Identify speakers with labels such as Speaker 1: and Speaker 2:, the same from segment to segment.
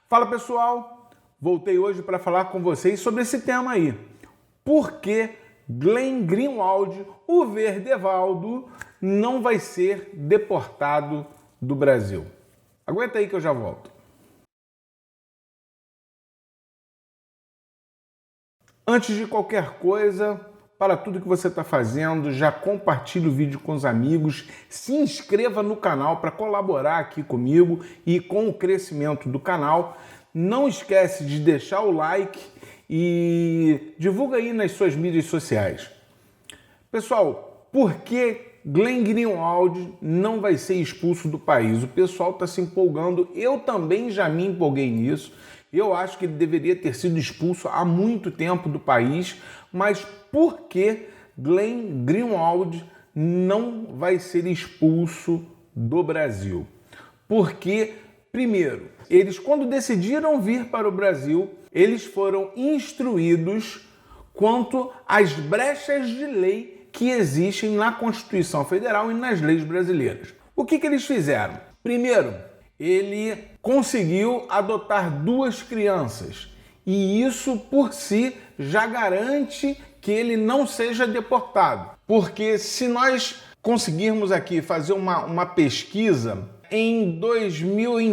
Speaker 1: Fala pessoal, voltei hoje para falar com vocês sobre esse tema aí. Por que Glenn Greenwald, o Verdevaldo, não vai ser deportado do Brasil? Aguenta aí que eu já volto. Antes de qualquer coisa, para tudo que você está fazendo, já compartilhe o vídeo com os amigos, se inscreva no canal para colaborar aqui comigo e com o crescimento do canal. Não esquece de deixar o like e divulga aí nas suas mídias sociais. Pessoal, por que Glenn Greenwald não vai ser expulso do país? O pessoal está se empolgando, eu também já me empolguei nisso. Eu acho que ele deveria ter sido expulso há muito tempo do país, mas por que Glenn Greenwald não vai ser expulso do Brasil? Porque, primeiro, eles quando decidiram vir para o Brasil, eles foram instruídos quanto às brechas de lei que existem na Constituição Federal e nas leis brasileiras. O que eles fizeram? Primeiro, ele conseguiu adotar 2 crianças e isso por si já garante que ele não seja deportado. Porque se nós conseguirmos aqui fazer uma pesquisa, em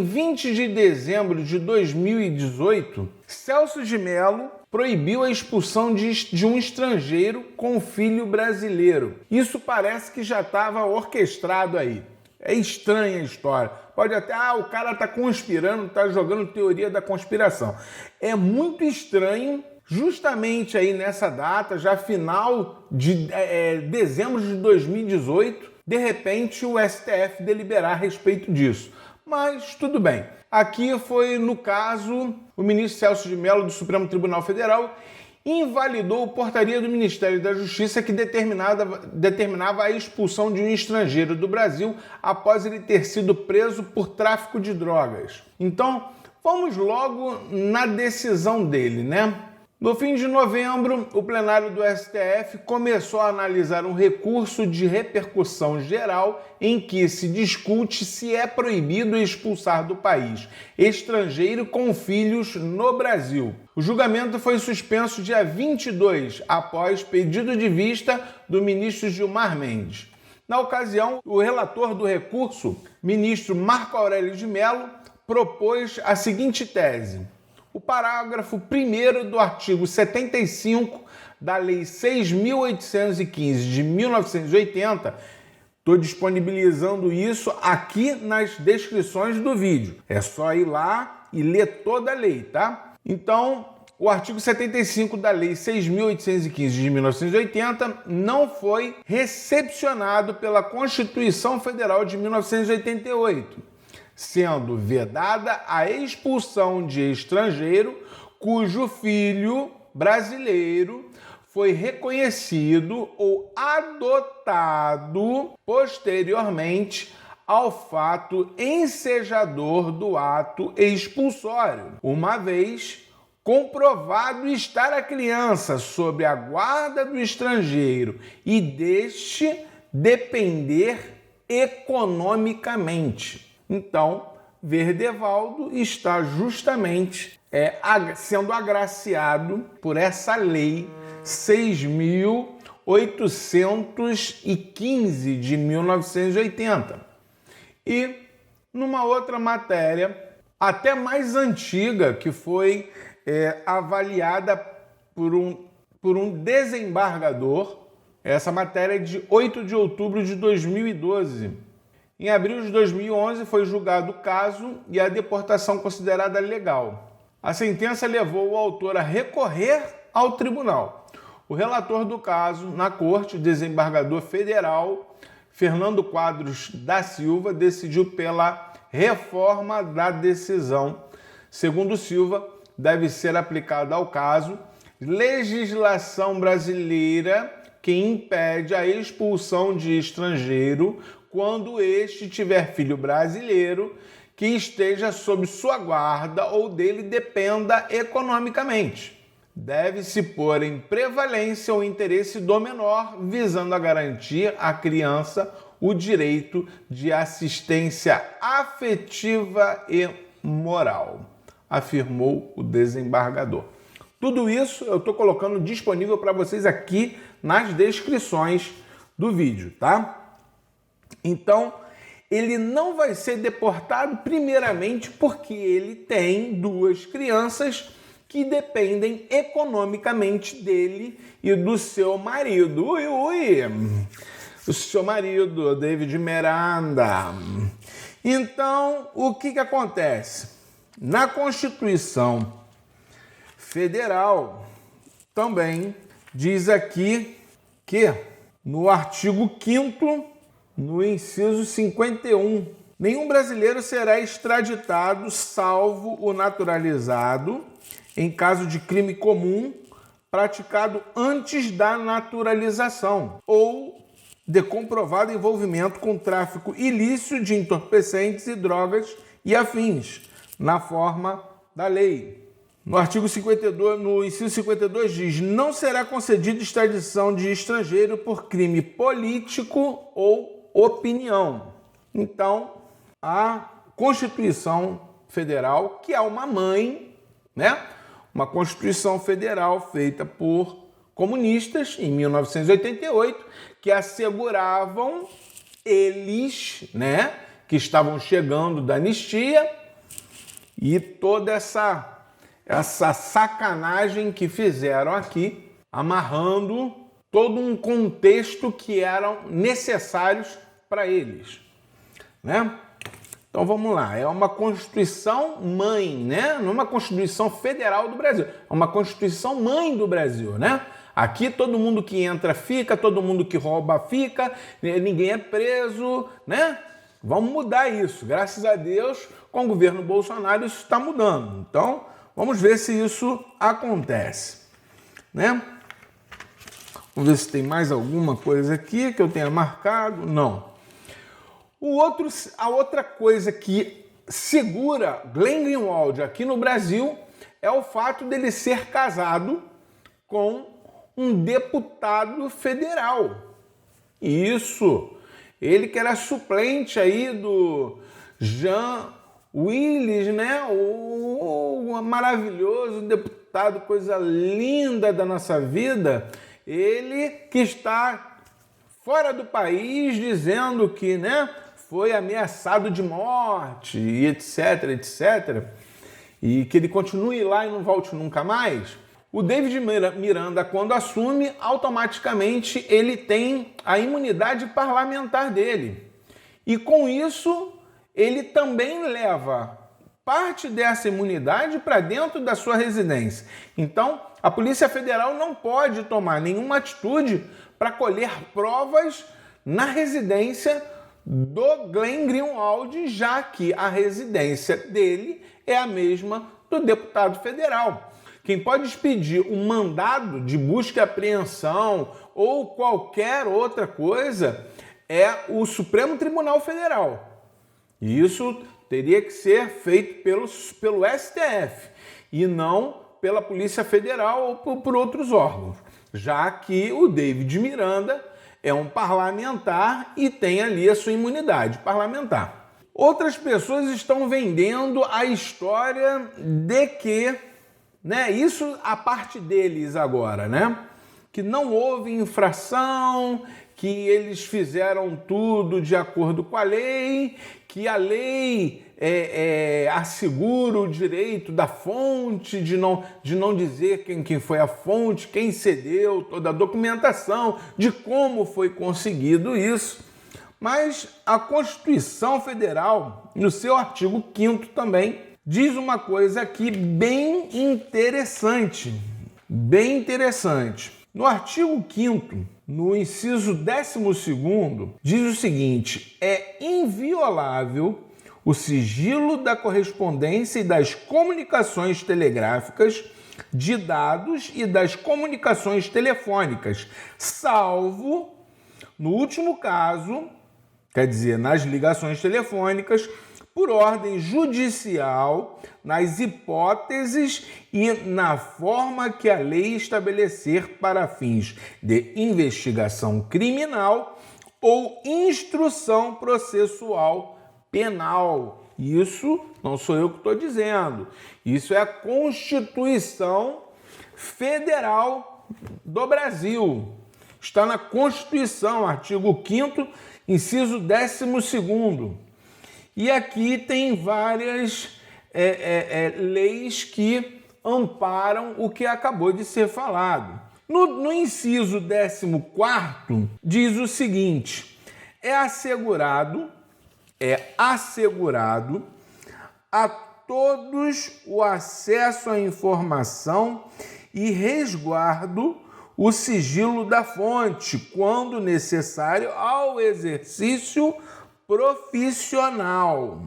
Speaker 1: 20 de dezembro de 2018, Celso de Mello proibiu a expulsão de um estrangeiro com filho brasileiro. Isso parece que já estava orquestrado aí. É estranha a história. Pode até, o cara está conspirando, está jogando teoria da conspiração. É muito estranho, justamente aí nessa data, já final de dezembro de 2018, de repente o STF deliberar a respeito disso. Mas tudo bem. Aqui foi, no caso, o ministro Celso de Mello do Supremo Tribunal Federal invalidou a portaria do Ministério da Justiça que determinava a expulsão de um estrangeiro do Brasil após ele ter sido preso por tráfico de drogas. Então, vamos logo na decisão dele, né? No fim de novembro, o plenário do STF começou a analisar um recurso de repercussão geral em que se discute se é proibido expulsar do país estrangeiro com filhos no Brasil. O julgamento foi suspenso dia 22, após pedido de vista do ministro Gilmar Mendes. Na ocasião, o relator do recurso, ministro Marco Aurélio de Mello, propôs a seguinte tese: o parágrafo 1º do artigo 75 da Lei 6.815 de 1980, estou disponibilizando isso aqui nas descrições do vídeo. É só ir lá e ler toda a lei, tá? Então, o artigo 75 da Lei 6.815 de 1980 não foi recepcionado pela Constituição Federal de 1988, sendo vedada a expulsão de estrangeiro cujo filho brasileiro foi reconhecido ou adotado posteriormente ao fato ensejador do ato expulsório, uma vez comprovado estar a criança sob a guarda do estrangeiro e deste depender economicamente. Então, Verdevaldo está justamente sendo agraciado por essa lei 6.815 de 1980. E numa outra matéria, até mais antiga, que foi avaliada por um desembargador, essa matéria é de 8 de outubro de 2012. Em abril de 2011 foi julgado o caso e a deportação considerada legal. A sentença levou o autor a recorrer ao tribunal. O relator do caso, na corte, o desembargador federal Fernando Quadros da Silva, decidiu pela reforma da decisão. Segundo Silva, deve ser aplicada ao caso legislação brasileira que impede a expulsão de estrangeiro quando este tiver filho brasileiro que esteja sob sua guarda ou dele dependa economicamente. Deve-se pôr em prevalência o interesse do menor, visando a garantir à criança o direito de assistência afetiva e moral. afirmou o desembargador. Tudo isso eu estou colocando disponível para vocês aqui nas descrições do vídeo, tá? Então, ele não vai ser deportado primeiramente porque ele tem 2 crianças que dependem economicamente dele e do seu marido. O seu marido, David Miranda. Então, o que acontece? Na Constituição Federal também diz aqui que no artigo 5º, no inciso 51, nenhum brasileiro será extraditado salvo o naturalizado em caso de crime comum praticado antes da naturalização ou de comprovado envolvimento com tráfico ilícito de entorpecentes e drogas e afins, na forma da lei. No artigo 52, no inciso 52 diz: não será concedida extradição de estrangeiro por crime político ou opinião. Então, a Constituição Federal, que é uma mãe, né? Uma Constituição Federal feita por comunistas em 1988, que asseguravam eles, né, que estavam chegando da anistia, e toda essa sacanagem que fizeram aqui, amarrando todo um contexto que eram necessários para eles, né? Então vamos lá, é uma Constituição mãe, né? Não é uma Constituição Federal do Brasil, é uma Constituição mãe do Brasil, né? Aqui todo mundo que entra fica, todo mundo que rouba fica, ninguém é preso, né? Vamos mudar isso. Graças a Deus, com o governo Bolsonaro isso está mudando. Então, vamos ver se isso acontece, né? Vamos ver se tem mais alguma coisa aqui que eu tenha marcado. Não. A outra coisa que segura Glenn Greenwald aqui no Brasil é o fato dele ser casado com um deputado federal. Isso. Ele que era suplente aí do Jean Willis, né? O maravilhoso deputado, coisa linda da nossa vida. Ele que está fora do país dizendo que, né, foi ameaçado de morte e etc, etc. E que ele continue lá e não volte nunca mais. O David Miranda, quando assume, automaticamente ele tem a imunidade parlamentar dele. E com isso, ele também leva parte dessa imunidade para dentro da sua residência. Então, a Polícia Federal não pode tomar nenhuma atitude para colher provas na residência do Glenn Greenwald, já que a residência dele é a mesma do deputado federal. Quem pode expedir um mandado de busca e apreensão ou qualquer outra coisa é o Supremo Tribunal Federal. E isso teria que ser feito pelo STF e não pela Polícia Federal ou por outros órgãos, já que o David Miranda é um parlamentar e tem ali a sua imunidade parlamentar. Outras pessoas estão vendendo a história de que, né, isso a parte deles agora, né, que não houve infração, que eles fizeram tudo de acordo com a lei, que a lei assegura o direito da fonte, de não dizer quem foi a fonte, quem cedeu, toda a documentação de como foi conseguido isso. Mas a Constituição Federal, no seu artigo 5º também, diz uma coisa aqui bem interessante. Bem interessante. No artigo 5º, no inciso 12º, diz o seguinte: é inviolável o sigilo da correspondência e das comunicações telegráficas, de dados e das comunicações telefônicas, salvo, no último caso, quer dizer, nas ligações telefônicas, por ordem judicial, nas hipóteses e na forma que a lei estabelecer para fins de investigação criminal ou instrução processual penal. Isso não sou eu que estou dizendo. Isso é a Constituição Federal do Brasil. Está na Constituição, artigo 5º, inciso 12º. E aqui tem várias leis que amparam o que acabou de ser falado. No inciso 14º, diz o seguinte: é assegurado a todos o acesso à informação e resguardo o sigilo da fonte, quando necessário ao exercício profissional.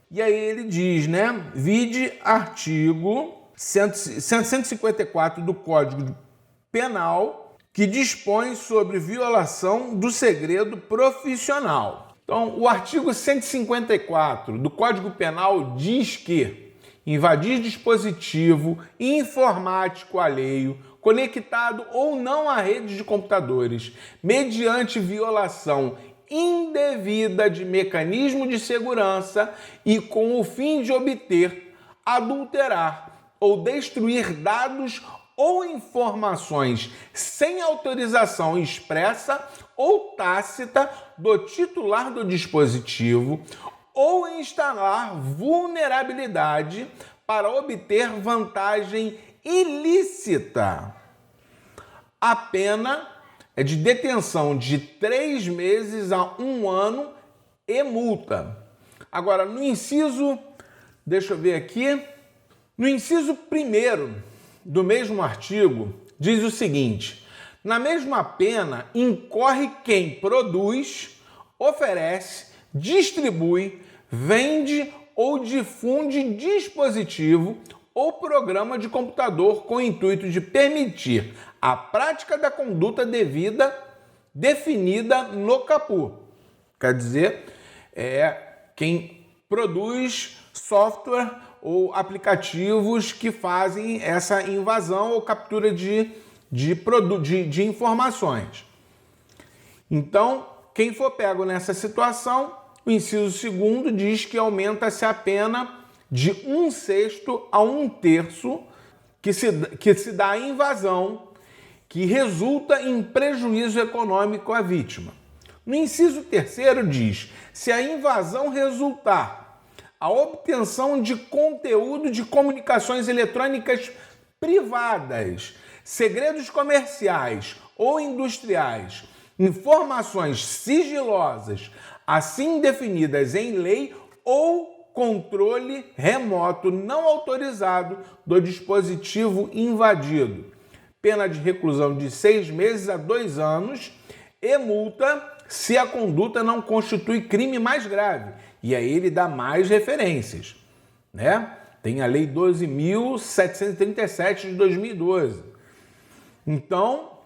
Speaker 1: E aí ele diz, né? Vide artigo 154 do Código Penal, que dispõe sobre violação do segredo profissional. Então, o artigo 154 do Código Penal diz que invadir dispositivo informático alheio, conectado ou não à rede de computadores, mediante violação indevida de mecanismo de segurança e com o fim de obter, adulterar ou destruir dados ou informações sem autorização expressa ou tácita do titular do dispositivo ou instalar vulnerabilidade para obter vantagem ilícita. A pena é de detenção de 3 meses a 1 ano e multa. Agora, no inciso, deixa eu ver aqui, no inciso 1º do mesmo artigo, diz o seguinte: na mesma pena incorre quem produz, oferece, distribui, vende ou difunde dispositivo ou programa de computador com o intuito de permitir a prática da conduta devida definida no caput. Quer dizer, quem produz software ou aplicativos que fazem essa invasão ou captura de informações. Então, quem for pego nessa situação, o inciso 2º diz que aumenta-se a pena de 1/6 a 1/3 que se dá a invasão que resulta em prejuízo econômico à vítima. No inciso 3º diz: se a invasão resultar a obtenção de conteúdo de comunicações eletrônicas privadas, segredos comerciais ou industriais, informações sigilosas, assim definidas em lei ou controle remoto não autorizado do dispositivo invadido, pena de reclusão de 6 meses a 2 anos e multa se a conduta não constitui crime mais grave. E aí ele dá mais referências, né? Tem a Lei 12.737 de 2012. Então,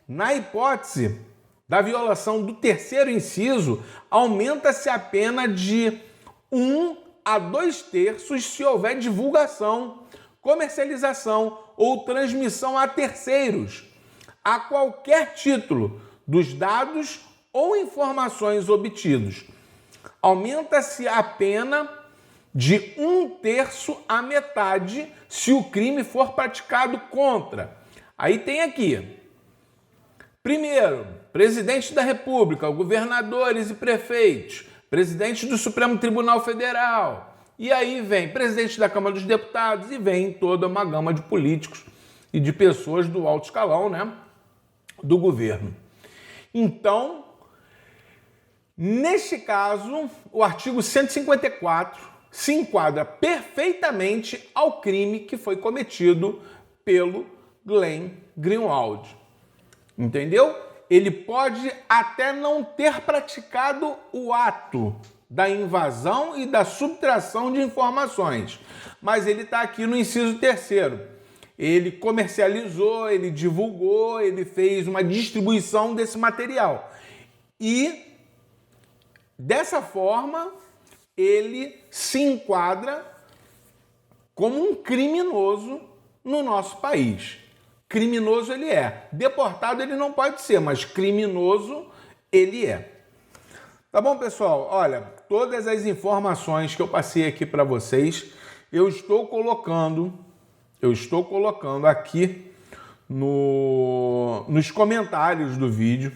Speaker 1: na hipótese da violação do 3º inciso, aumenta-se a pena de 1 a 2/3 se houver divulgação, comercialização ou transmissão a terceiros, a qualquer título, dos dados ou informações obtidos. Aumenta-se a pena de 1/3 a metade se o crime for praticado contra. Aí tem aqui, primeiro, presidente da República, governadores e prefeitos, presidente do Supremo Tribunal Federal, e aí vem presidente da Câmara dos Deputados e vem toda uma gama de políticos e de pessoas do alto escalão, né, do governo. Então, neste caso, o artigo 154 se enquadra perfeitamente ao crime que foi cometido pelo Glenn Greenwald. Entendeu? Ele pode até não ter praticado o ato da invasão e da subtração de informações, mas ele está aqui no inciso 3º. Ele comercializou, ele divulgou, ele fez uma distribuição desse material. E, dessa forma, ele se enquadra como um criminoso no nosso país. Criminoso ele é. Deportado ele não pode ser, mas criminoso ele é. Tá bom, pessoal? Olha, todas as informações que eu passei aqui para vocês, eu estou colocando aqui nos comentários do vídeo.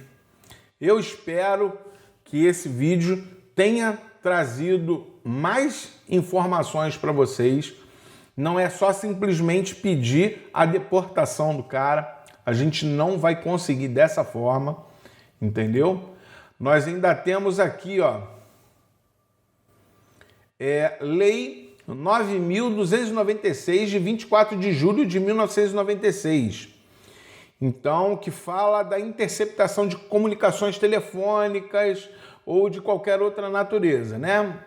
Speaker 1: Eu espero que esse vídeo tenha trazido mais informações para vocês. Não é só simplesmente pedir a deportação do cara. A gente não vai conseguir dessa forma, entendeu? Nós ainda temos aqui, ó, Lei 9.296, de 24 de julho de 1996. Então, que fala da interceptação de comunicações telefônicas ou de qualquer outra natureza, né?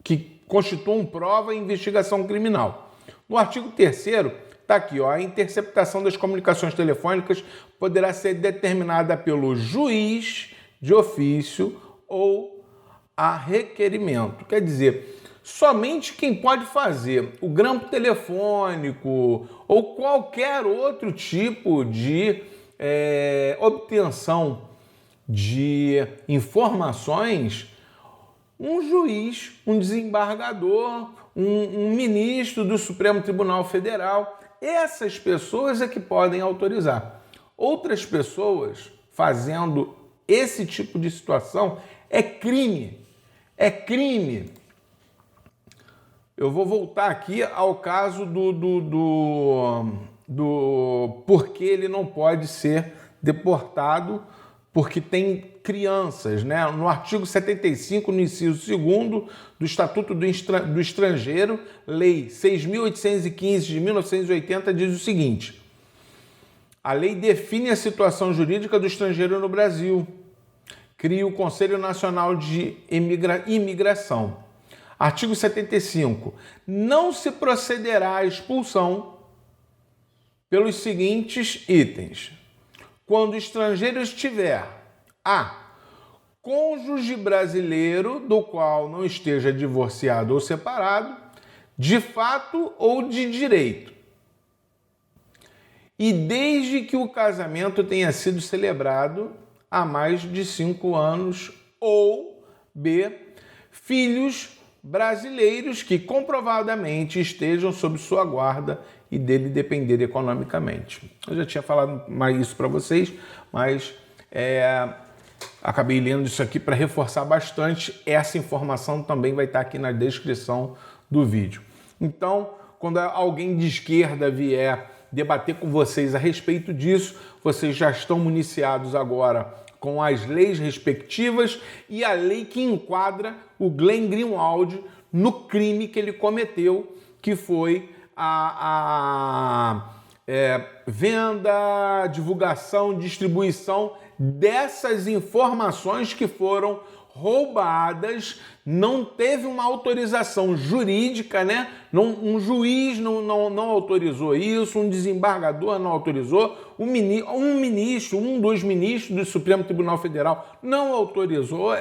Speaker 1: Que constituam prova em investigação criminal. No artigo 3º, está aqui, ó, a interceptação das comunicações telefônicas poderá ser determinada pelo juiz de ofício ou a requerimento. Quer dizer, somente quem pode fazer o grampo telefônico ou qualquer outro tipo de obtenção de informações, um juiz, um desembargador, um ministro do Supremo Tribunal Federal, essas pessoas é que podem autorizar. Outras pessoas fazendo esse tipo de situação é crime. É crime. Eu vou voltar aqui ao caso do porquê ele não pode ser deportado, porque tem crianças, né? No artigo 75, no inciso 2º do Estatuto do Estrangeiro, Lei 6.815 de 1980, diz o seguinte: a lei define a situação jurídica do estrangeiro no Brasil, cria o Conselho Nacional de Imigração. Artigo 75. Não se procederá à expulsão pelos seguintes itens: quando o estrangeiro estiver a. cônjuge brasileiro do qual não esteja divorciado ou separado, de fato ou de direito, e desde que o casamento tenha sido celebrado há mais de 5 anos, ou b. filhos brasileiros que comprovadamente estejam sob sua guarda e dele depender economicamente. Eu já tinha falado mais isso para vocês, mas acabei lendo isso aqui para reforçar bastante. Essa informação também vai estar aqui na descrição do vídeo. Então, quando alguém de esquerda vier debater com vocês a respeito disso, vocês já estão municiados agora com as leis respectivas e a lei que enquadra o Glenn Greenwald no crime que ele cometeu, que foi a venda, divulgação, distribuição dessas informações que foram roubadas. Não teve uma autorização jurídica, né? Um juiz não autorizou isso, um desembargador não autorizou, um dos ministros do Supremo Tribunal Federal não autorizou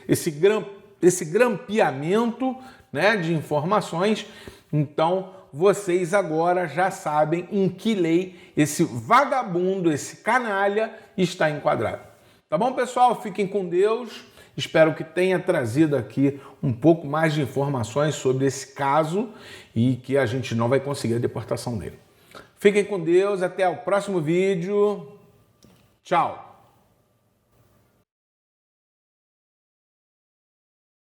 Speaker 1: esse grampeamento, né, de informações. Então, vocês agora já sabem em que lei esse vagabundo, esse canalha está enquadrado. Tá bom, pessoal? Fiquem com Deus. Espero que tenha trazido aqui um pouco mais de informações sobre esse caso e que a gente não vai conseguir a deportação dele. Fiquem com Deus. Até o próximo vídeo. Tchau.